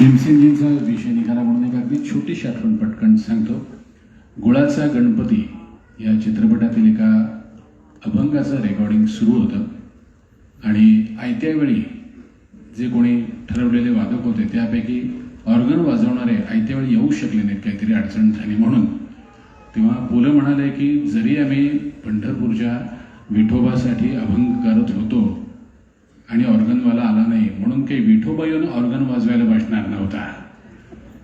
भीमसेनजींचा विषय निघाला म्हणून एक अगदी छोटीशी आठवण पटकन सांगतो. गुळाचा गणपती या चित्रपटातील एका अभंगाचं रेकॉर्डिंग सुरू होतं आणि आयत्या वेळी जे कोणी ठरवलेले वादक होते त्यापैकी ऑर्गन वाजवणारे आयत्या वेळी येऊ शकले नाहीत, काहीतरी अडचण झाली म्हणून. तेव्हा पु ल म्हणाले की जरी आम्ही पंढरपूरच्या विठोबासाठी अभंग करत होतो आणि ऑर्गनवाला आला नाही म्हणून काही विठोबा येऊन ऑर्गन वाजवायला बसणार नव्हता.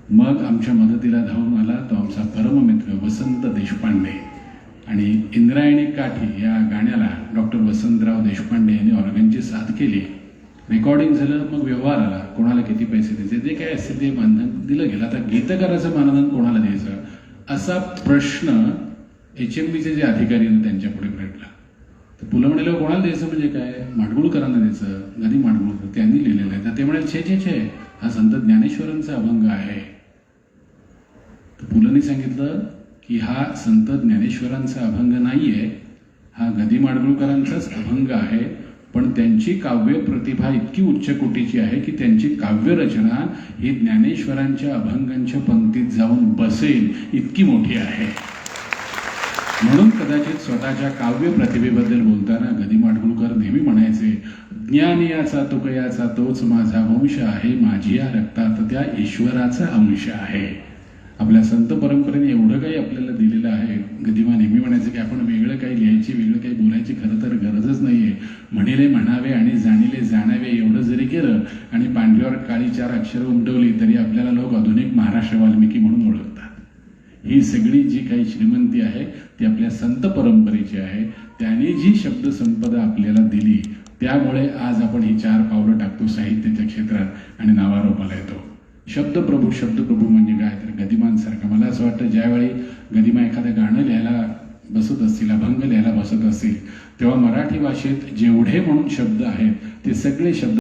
मग आमच्या मदतीला धावून आला तो आमचा परममित्र वसंत देशपांडे आणि इंद्रायणी काठी या गाण्याला डॉक्टर वसंतराव देशपांडे यांनी ऑर्गनची साथ केली. रेकॉर्डिंग झालं, मग व्यवहार आला, कोणाला किती पैसे द्यायचे, जे काय असेल ते मानधन दिलं गेलं. आता गीतकाराचं मानधन कोणाला द्यायचं असा प्रश्न HMBचे जे अधिकारी आहेत त्यांच्या पुढे भेटला. तर पु ल म्हणाले कोणाला द्यायचं म्हणजे काय, माडगुळकरांना द्यायचं. गदी माडगुळकर त्यांनी लिहिलेलं आहे. तर ते म्हणाले छे छे हा संत ज्ञानेश्वरांचा अभंग आहे. तर पु लंनी सांगितलं की हा संत ज्ञानेश्वरांचा अभंग नाहीये, हा गदी माडगुळकरांचाच अभंग आहे. पण त्यांची काव्य प्रतिभा इतकी उच्च कोटीची आहे की त्यांची काव्यरचना ही ज्ञानेश्वरांच्या अभंगांच्या पंक्तीत जाऊन बसेल इतकी मोठी आहे. म्हणून कदाचित स्वतःच्या काव्य प्रतिभेबद्दल बोलताना गदी माडगुळकर नेहमी म्हणायचे, ज्ञान याचा तुकयाचा तोच माझा वंश आहे, माझी या रक्तात त्या ईश्वराचा अंश आहे. आपल्या संत परंपरेने एवढं काही आपल्याला दिलेलं आहे. गदिमा नेहमी म्हणायचे की आपण वेगळं काही लिहायची, वेगळं काही बोलायची खरं तर गरजच नाहीये. म्हणिले म्हणावे आणि जाणिले जाणावे एवढं जरी केलं आणि पांढऱ्यावर काळी 4 अक्षरं उमटवली तरी आपल्याला लोक आधुनिक महाराष्ट्र वाल्मिकी म्हणून ओळखतात. ही सगळी जी काही श्रीमंती आहे ती आपल्या संत परंपरेची आहे. त्याने जी शब्दसंपदा आपल्याला दिली त्यामुळे आज आपण ही 4 पावलं टाकतो साहित्याच्या क्षेत्रात आणि नावारूपाला येतो. शब्दप्रभू म्हणजे काय तर गदिमांसारखं. मला असं वाटतं ज्यावेळी गदिमा एखादं गाणं लिहायला बसत असतील, अभंग लिहायला बसत असतील, तेव्हा मराठी भाषेत जेवढे म्हणून शब्द आहेत ते सगळे शब्द